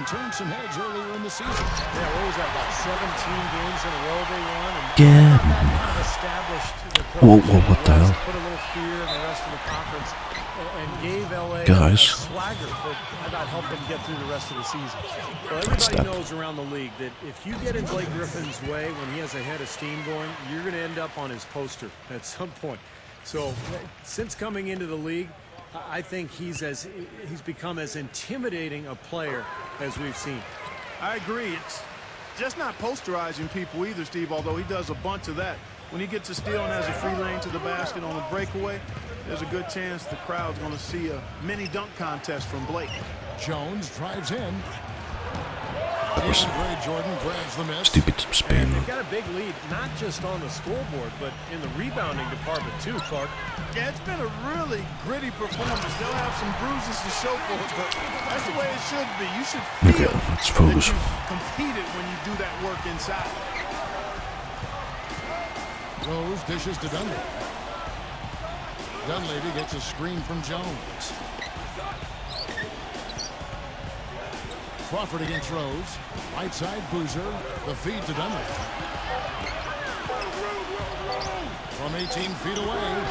turned some heads earlier in the season. Yeah, what was that, about 17 games in a row they won? And Yeah. that kind of established the Whoa, what the hell? Put a little fear in the rest of the conference and gave LA a Guys. swagger that I thought helped them get through the rest of the season. Well, everybody knows around the league that if you get in Blake Griffin's way when he has a head of steam going, you're going to end up on his poster at some point. So since coming into the league, I think he's become as intimidating a player as we've seen. I agree. It's just not posterizing people either, Steve, although he does a bunch of that. When he gets a steal and has a free lane to the basket on a breakaway, there's a good chance the crowd's going to see a mini dunk contest from Blake. Jones drives in. Gray Jordan grabs the miss. Stupid spin. They've got a big lead, not just on the scoreboard, but in the rebounding department too, Clark. Yeah, it's been a really gritty performance. They'll have some bruises to show for it, but that's the way it should be. You should feel let's focus. that you competed when you do that work inside. Rose dishes to Dunleavy. Dunleavy gets a screen from Jones. Crawford against Rose. Right side, Boozer. The feed to Dunleavy. From 18 feet away.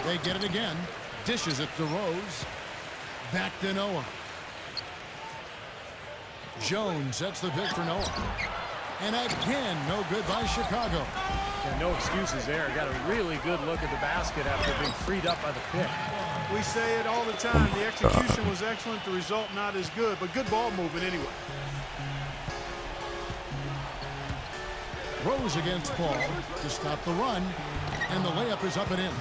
They get it again. Dishes it to Rose. Back to Noah. Jones sets the pick for Noah. And again, no good by Chicago. Yeah, no excuses there. Got a really good look at the basket after being freed up by the pick. We say it all the time. The execution was excellent. The result not as good, but good ball movement anyway. Rose against Paul to stop the run. And the layup is up and in.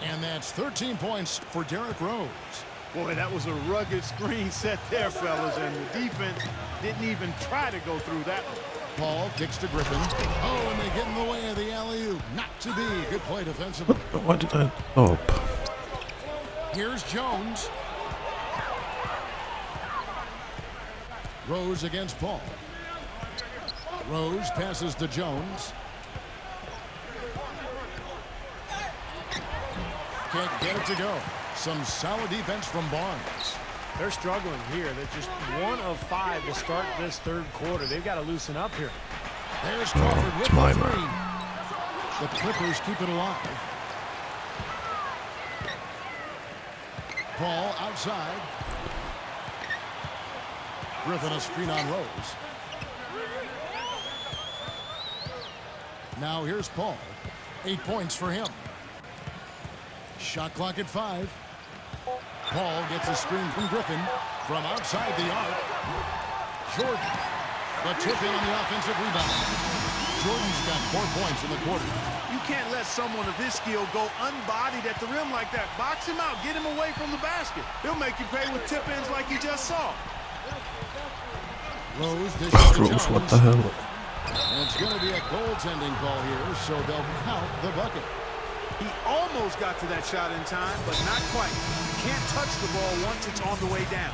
And that's 13 points for Derrick Rose. Boy, that was a rugged screen set there, fellas, and the defense didn't even try to go through that one. Paul kicks to Griffin. Oh, and they get in the way of the alley-oop. Not to be. Good play defensively. Why did I... Oh. Here's Jones. Rose against Paul. Rose passes to Jones. Can't get it to go. Some solid defense from Barnes. They're struggling here. They're just 1 of 5 to start this third quarter. They've got to loosen up here. There's Crawford with my the three. The Clippers keep it alive. Paul outside. Griffin a screen on Rose. Now here's Paul. 8 points for him. Shot clock at 5. Paul gets a screen from Griffin from outside the arc. Jordan. The tip in on the offensive rebound. Jordan's got 4 points in the quarter. You can't let someone of his skill go unbodied at the rim like that. Box him out. Get him away from the basket. He'll make you pay with tip-ins like you just saw. Rose dishes to Rose, what Jones. the hell? And it's going to be a goaltending call here, so they'll count the bucket. He almost got to that shot in time, but not quite. You can't touch the ball once it's on the way down.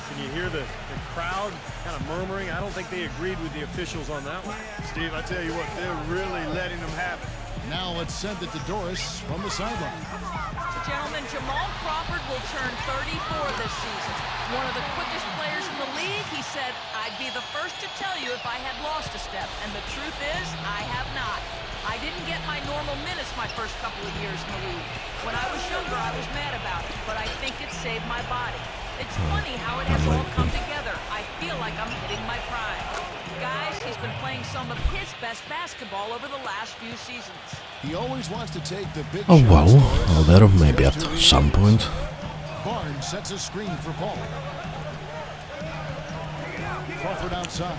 Can you hear the crowd kind of murmuring? I don't think they agreed with the officials on that one. Steve, I tell you what, they're really letting them have it. Now let's send it to Doris from the sideline. Gentlemen, Jamal Crawford will turn 34 this season. One of the quickest players in the league. He said, I'd be the first to tell you if I had lost a step. And the truth is, I have not. I didn't get my normal minutes my first couple of years in the league. When I was younger, I was mad about it, but I think it saved my body. It's funny how it has all come together. I feel like I'm hitting my prime. Guys, he's been playing some of his best basketball over the last few seasons. He always wants to take the big Oh, shots, well. Doris. Well, there maybe at some point. Barnes sets a screen for Paul. Crawford outside.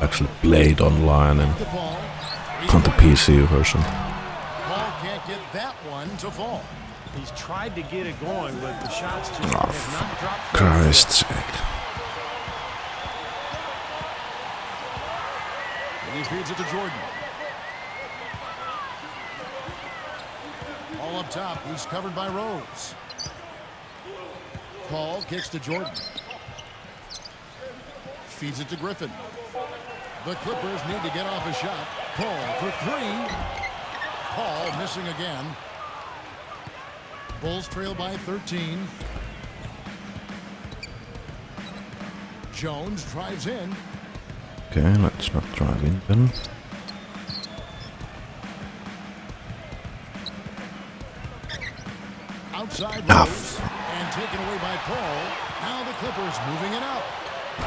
Actually played online and To Paul. on the PC version. Paul can't get that one to fall. He's tried to get it going, but the shots just Oh, have not dropped. Christ's sake. And he feeds it to Jordan. All up top, he's covered by Rose. Paul kicks to Jordan. Feeds it to Griffin. The Clippers need to get off a shot. Paul for 3. Paul missing again. Bulls trail by 13. Jones drives in. Okay, let's not drive in then. Outside Ah, Rose, and taken away by Paul. Now the Clippers moving it up.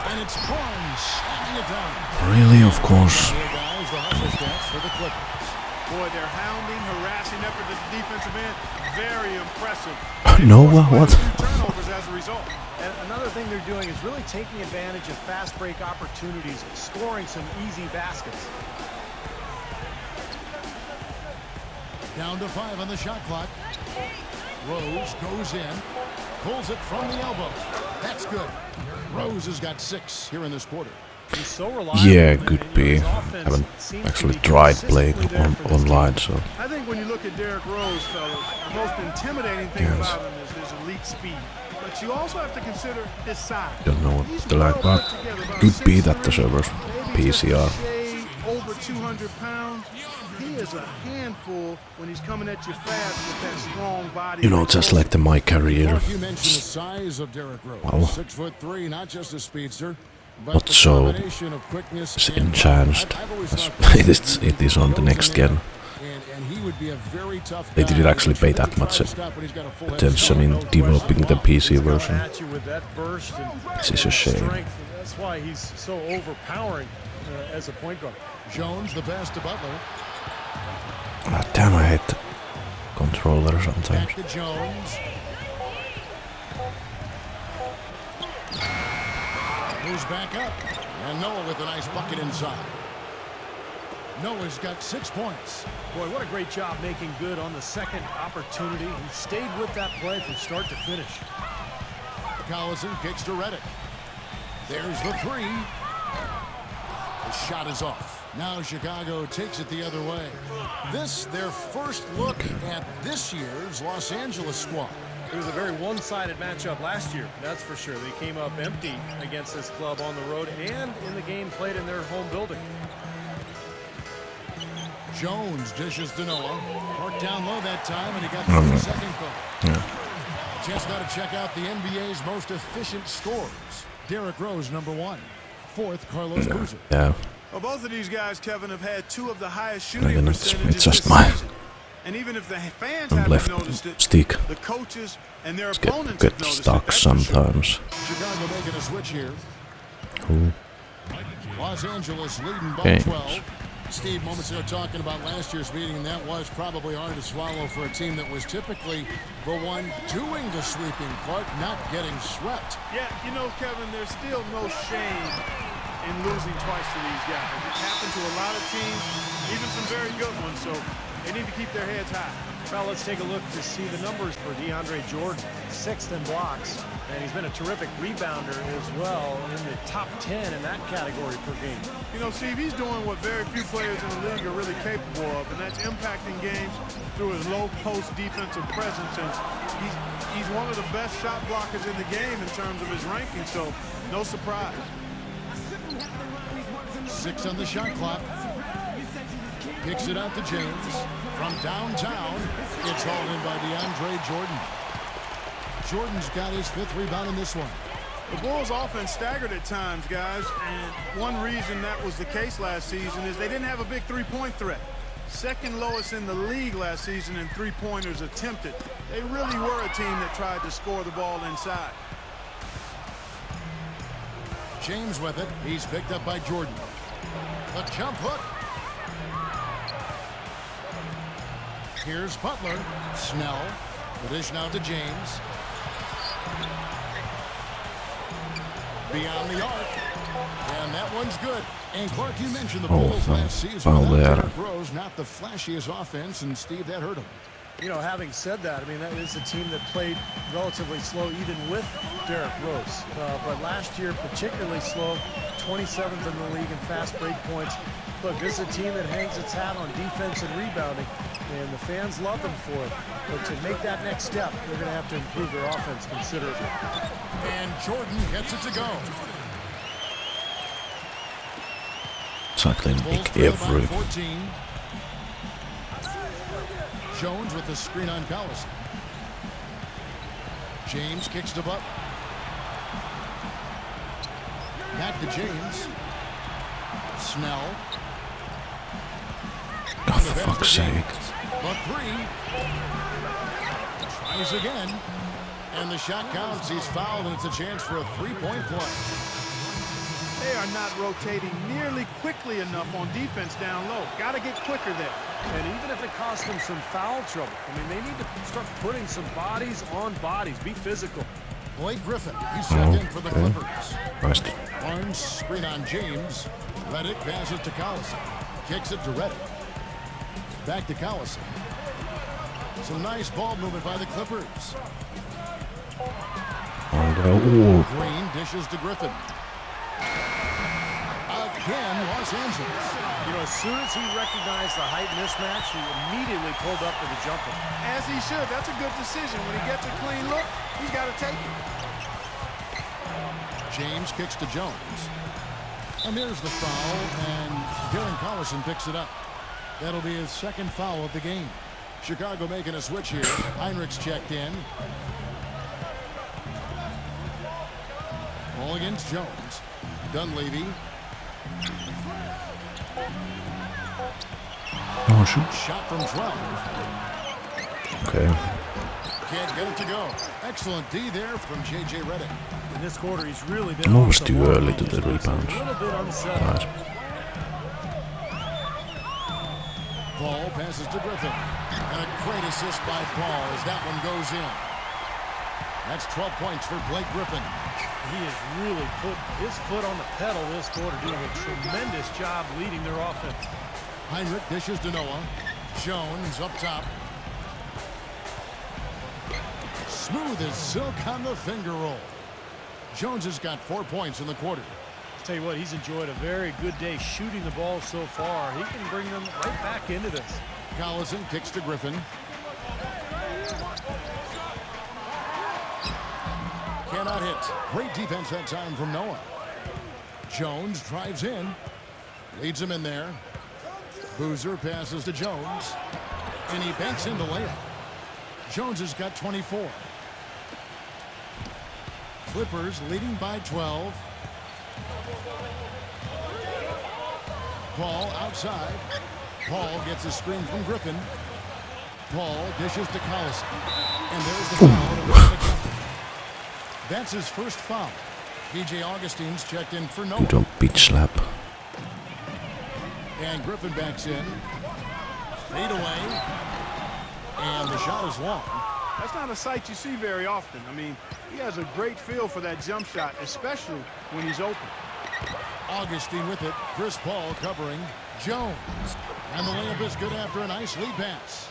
And it's Barnes slamming it down. really, of course. Here, guys, the hustle stats for the Clippers. Boy, their hounding, harassing effort at the defensive end, very impressive. Noah, what? Turnovers as a result. And another thing they're doing is really taking advantage of fast break opportunities, scoring some easy baskets. Down to 5 on the shot clock. Rose goes in, pulls it from the elbow. That's good. Rose has got 6 here in this quarter. He's so reliable. Yeah, and, could you know, be. his offense Haven't seems to actually be tried playing consistently there for this online, team. so I think when you look at Derrick Rose, fellas, the most intimidating thing Yes. about him is his elite speed. But you also have to consider his size. don't know what He's they like, well but put together, about could be that 6'3", the servers maybe just a PCR. shade over 200 pounds. He is a handful when he's coming at you fast with that strong body. You know, just like my career. Mark, you mentioned the size of Derrick Rose. Wow. 6'3", not just a speedster, but Not the so combination of quickness it's and enhanced I've always as thought it is on the next gen. And he would be a very tough They guy, didn't actually but pay you that try much to stop when he's got a full head of attention steam. in developing the PC version. At you with that burst and This is a shame. strength. That's why he's so overpowering as a point guard. Jones the pass to Butler. Ah, damn, I hate the controller sometimes. Back to Jones. Moves back up. And Noah with a nice bucket inside. Noah's got 6 points. Boy, what a great job making good on the second opportunity. He stayed with that play from start to finish. Collison kicks to Redick. There's the 3. The shot is off. Now Chicago takes it the other way. This, their first look at this year's Los Angeles squad. It was a very one-sided matchup last year, that's for sure. They came up empty against this club on the road and in the game played in their home building. Jones dishes to Noah. Worked down low that time, and he got the second goal. Just got to check out the NBA's most efficient scorers. Derrick Rose, number 1. 4th, Carlos Boozer. Yeah, Well, both of these guys, Kevin, have had 2 of the highest again, shooting it's percentages just this my season. And even if the fans I'm haven't left noticed it, stick. the coaches and their Get opponents have noticed stuck it. That's for sure. sometimes. Chicago making a switch here. Cool. Los Angeles leading by Okay. 12. Steve, moments ago talking about last year's meeting, and that was probably hard to swallow for a team that was typically the one doing the sweeping part, not getting swept. Yeah, you know, Kevin, there's still no shame in losing twice to these guys. It happened to a lot of teams, even some very good ones, so they need to keep their heads high. Well, let's take a look to see the numbers for DeAndre Jordan. 6th in blocks, and he's been a terrific rebounder as well, in the top 10 in that category per game. You know, Steve, he's doing what very few players in the league are really capable of, and that's impacting games through his low-post defensive presence. And he's one of the best shot blockers in the game in terms of his ranking, so no surprise. 6 on the shot clock. Kicks it out to James. From downtown, it's hauled in by DeAndre Jordan. Jordan's got his 5th rebound in this one. The Bulls' offense staggered at times, guys, and one reason that was the case last season is they didn't have a big three-point threat. 2nd lowest in the league last season in three-pointers attempted. They really were a team that tried to score the ball inside. James with it. He's picked up by Jordan. A jump hook. Here's Butler. Snell. The dish now to James. Beyond the arc. And that one's good. And Clark, you mentioned the Bulls last season. foul Without there. Derrick Rose, not the flashiest offense, and Steve, that hurt him. You know, having said that, I mean, that is a team that played relatively slow even with Derrick Rose. But last year, particularly slow, 27th in the league in fast break points. Look, this is a team that hangs its hat on defense and rebounding, and the fans love them for it. But to make that next step, they're going to have to improve their offense considerably. And Jordan gets it to go. Cycling Bulls big trail by every. 14. Jones with the screen on Collison. James kicks to Butler. Back to James. Snell. Oh, for fuck's sake. The three. Tries again. And the shot counts. He's fouled, and it's a chance for a three-point play. They are not rotating nearly quickly enough on defense down low. Got to get quicker there. And even if it costs them some foul trouble, I mean, they need to start putting some bodies on bodies. Be physical. Blake Griffin, he's checked in for the okay. Clippers. Nice. Barnes, screen on James. Redick passes to Collison. Kicks it to Redick. Back to Collison. Some nice ball movement by the Clippers. Ooh. Green dishes to Griffin. Again, Los Angeles. You know, as soon as he recognized the height mismatch, he immediately pulled up for the jumper. As he should. That's a good decision. When he gets a clean look, he's got to take it. James kicks to Jones. And there's the foul, and Darren Collison picks it up. That'll be his second foul of the game. Chicago making a switch here. Heinrich's checked in. Ball against Jones. Dunleavy. Oh, shoot. Shot from 12. Okay. Can't get it to go. Excellent D there from J.J. Redick. In this quarter, he's really been Almost too early to the rebound. A little bit unsettled. Nice. Paul passes to Griffin. And a great assist by Paul as that one goes in. That's 12 points for Blake Griffin. He has really put his foot on the pedal this quarter, doing a tremendous job leading their offense. Heinrich dishes to Noah. Jones up top. Smooth as silk on the finger roll. Jones has got 4 points in the quarter. I'll tell you what, he's enjoyed a very good day shooting the ball so far. He can bring them right back into this. Collison kicks to Griffin. Cannot hit. Great defense that time from Noah. Jones drives in. Leads him in there. Boozer passes to Jones. And he banks in the layup. Jones has got 24. Clippers leading by 12. Paul outside. Paul gets a screen from Griffin. Paul dishes to Collison. And there's the foul. That's his first foul. DJ Augustine's checked in for Noah. You don't beach slap. And Griffin backs in. Fade away. And the shot is long. That's not a sight you see very often. I mean, he has a great feel for that jump shot, especially when he's open. Augustine with it. Chris Paul covering Jones. And the layup is good after a nice lead pass.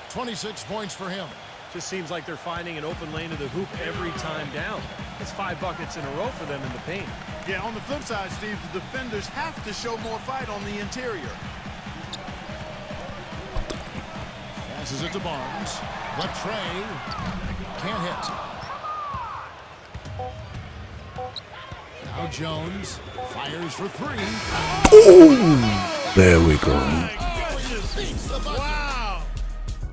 26 points for him. Just seems like they're finding an open lane to the hoop every time down. It's 5 buckets in a row for them in the paint. Yeah, on the flip side, Steve, the defenders have to show more fight on the interior. Passes it to Barnes. Latrey can't hit. Now Jones fires for 3. Oh, there we go. Wow.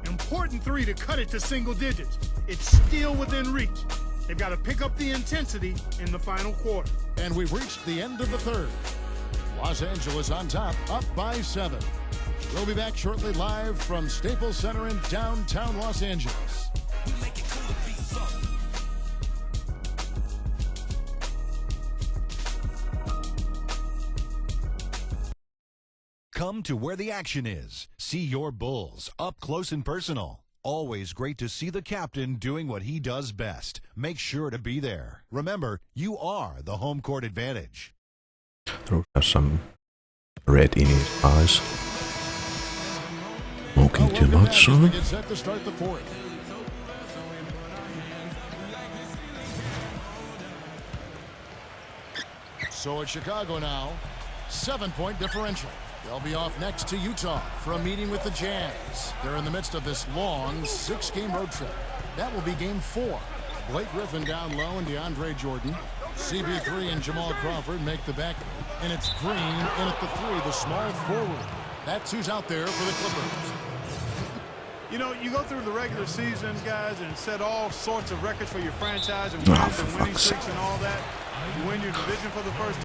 Important 3 to cut it to single digits. It's still within reach. They've got to pick up the intensity in the final quarter. And we've reached the end of the third. Los Angeles on top, up by 7. We'll be back shortly live from Staples Center in downtown Los Angeles. Come to where the action is. See your Bulls up close and personal. Always great to see the captain doing what he does best. Make sure to be there. Remember, you are the home court advantage. Throw some red in his eyes. Smoking too much, son? Get set to start the fourth. So it's Chicago now. 7-point differential. They'll be off next to Utah for a meeting with the Jazz. They're in the midst of this long 6-game road trip. That will be game 4. Blake Griffin down low and DeAndre Jordan. CB3 and Jamal Crawford make the back. And it's Green in at the 3, the small forward. That's who's out there for the Clippers. You know, you go through the regular season, guys, and set all sorts of records for your franchise and wins and winning streaks and all that. You win your division for the first